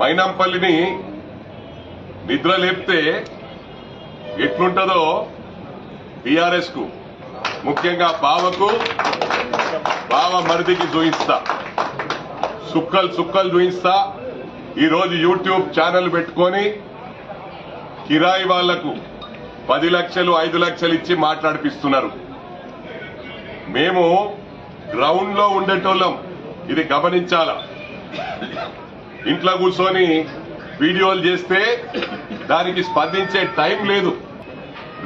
మైనంపల్లిని నిద్ర లేపితే ఎట్లుంటదో టీఆర్ఎస్ కు ముఖ్యంగా బావ మరిదికి చూయిస్తా, సుక్కలు చూయిస్తా. ఈరోజు యూట్యూబ్ ఛానల్ పెట్టుకొని కిరాయి వాళ్లకు 10 లక్షలు 5 లక్షలు ఇచ్చి మాట్లాడిపిస్తున్నారు. మేము గ్రౌండ్ లో ఉండేటోళ్ళం, ఇది గమనించాలా. ఇంట్లో కూర్చొని వీడియోలు చేస్తే దానికి స్పందించే టైం లేదు.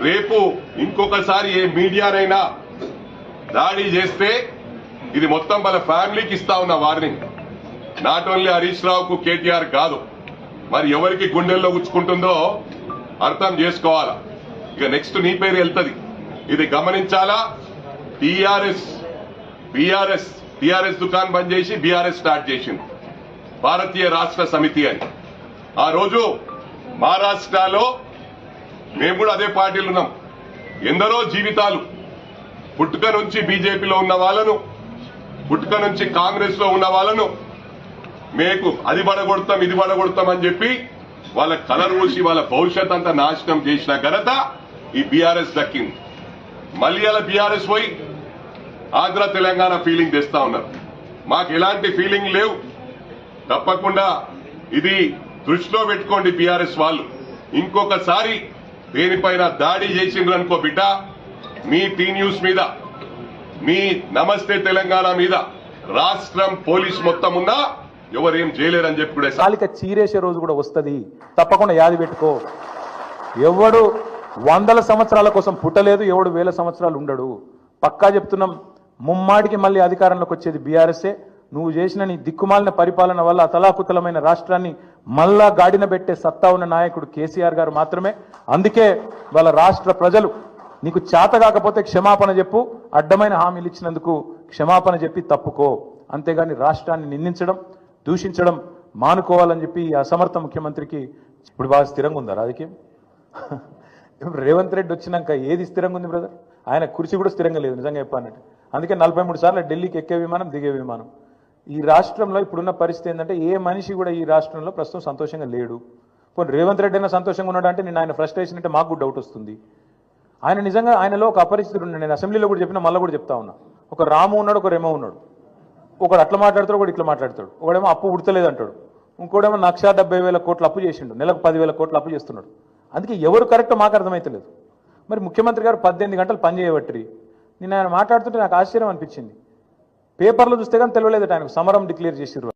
రేపు ఇంకొకసారి ఏ మీడియానైనా దాడి చేస్తే ఇది మొత్తం వాళ్ళ ఫ్యామిలీకి ఇస్తా ఉన్న వార్నింగ్. నాట్ ఓన్లీ హరీష్ రావుకు కేటీఆర్ కాదు, మరి ఎవరికి గుండెల్లో గుచ్చుకుంటుందో అర్థం చేసుకోవాలా. ఇక నెక్స్ట్ నీ పేరు వెళ్తుంది, ఇది గమనించాలా. టీఆర్ఎస్ దుకాన్ బంద్ చేసి బీఆర్ఎస్ స్టార్ట్ చేసింది, భారతీయ రాష్ట్ర సమితి అని. ఆ రోజు మహారాష్ట్రలో మేము కూడా అదే పార్టీలు ఉన్నాం. ఎందరో జీవితాలు, పుట్టుక నుంచి బీజేపీలో ఉన్న వాళ్ళను, పుట్టుక నుంచి కాంగ్రెస్ లో ఉన్న వాళ్ళను మీకు అది పడగొడతాం ఇది పడగొడతాం అని చెప్పి వాళ్ళ కలర్ పూసి వాళ్ళ భవిష్యత్ అంతా నాశనం చేసిన ఘనత ఈ బీఆర్ఎస్ దక్కింది. మళ్ళీ అలా బీఆర్ఎస్ పోయి ఆంధ్ర తెలంగాణ ఫీలింగ్ తెస్తా ఉన్నారు. మాకు ఎలాంటి ఫీలింగ్ లేవు. తప్పకుండా ఇది దృష్టిలో పెట్టుకోండి బీఆర్ఎస్ వాళ్ళు. ఇంకొకసారి దేనిపైన దాడి చేసిండ్రు అనుకో బిడ్డ, మీ టీ న్యూస్ మీద, మీ నమస్తే తెలంగాణ మీద రాష్ట్రం పోలీస్ మొత్తం ఉన్నా ఎవరేం చేయలేరని చెప్పి కూడా కాలిక చీరేసే రోజు కూడా వస్తుంది. తప్పకుండా యాది పెట్టుకో. ఎవడు 100 సంవత్సరాల కోసం పుట్టలేదు, ఎవడు 1000 సంవత్సరాలు ఉండడు. పక్కా చెప్తున్నాం, ముమ్మాడికి మళ్ళీ అధికారంలోకి వచ్చేది బీఆర్ఎస్ఏ. నువ్వు చేసిన నీ దిక్కుమాలిన పరిపాలన వల్ల అతలాకుతలమైన రాష్ట్రాన్ని మళ్ళా గాడిన పెట్టే సత్తా ఉన్న నాయకుడు కేసీఆర్ గారు మాత్రమే. అందుకే వాళ్ళ రాష్ట్ర ప్రజలు నీకు చేత కాకపోతే క్షమాపణ చెప్పు, అడ్డమైన హామీలు ఇచ్చినందుకు క్షమాపణ చెప్పి తప్పుకో. అంతేగాని రాష్ట్రాన్ని నిందించడం, దూషించడం మానుకోవాలని చెప్పి ఈ అసమర్థ ముఖ్యమంత్రికి ఇప్పుడు బాగా స్థిరంగా ఉందా రాజకీయం? రేవంత్ రెడ్డి వచ్చినాక ఏది స్థిరంగా ఉంది బ్రదర్? ఆయన కుర్చీ కూడా స్థిరంగా లేదు నిజంగా చెప్పానంటే. అందుకే 43 సార్లు ఢిల్లీకి ఎక్కే విమానం, దిగే విమానం. ఈ రాష్ట్రంలో ఇప్పుడున్న పరిస్థితి ఏంటంటే ఏ మనిషి కూడా ఈ రాష్ట్రంలో ప్రస్తుతం సంతోషంగా లేడు. పోనీ రేవంత్ రెడ్డి అయినా సంతోషంగా ఉన్నాడు అంటే నేను ఆయన ఫ్రస్ట్రేషన్ అంటే మాకు కూడా డౌట్ వస్తుంది. ఆయన నిజంగా ఆయనలో ఒక అపరిచితుడు ఉన్నాడు. నేను అసెంబ్లీలో కూడా చెప్పినా, మళ్ళీ కూడా చెప్తా ఉన్నా. ఒక రాము ఉన్నాడు, ఒక రెమో ఉన్నాడు. ఒకడు అట్లా మాట్లాడతాడు, ఒకడు ఇట్లా మాట్లాడతాడు. ఒకడేమో అప్పు ఉడతలేదు అంటాడు, ఇంకోడేమో 1,70,000 కోట్ల అప్పు చేసిండు, నెలకు 10,000 కోట్ల అప్పు చేస్తున్నాడు. అందుకే ఎవరు కరెక్ట్ మాకు అర్థమైతలేదు. మరి ముఖ్యమంత్రి గారు 18 గంటలు పని చేయబట్టి నేను ఆయన మాట్లాడుతుంటే నాకు ఆశ్చర్యం అనిపించింది. పేపర్లో చూస్తే కానీ తెలియలేదు ఆయనకు సమరం డిక్లేర్ చేసిర్రు.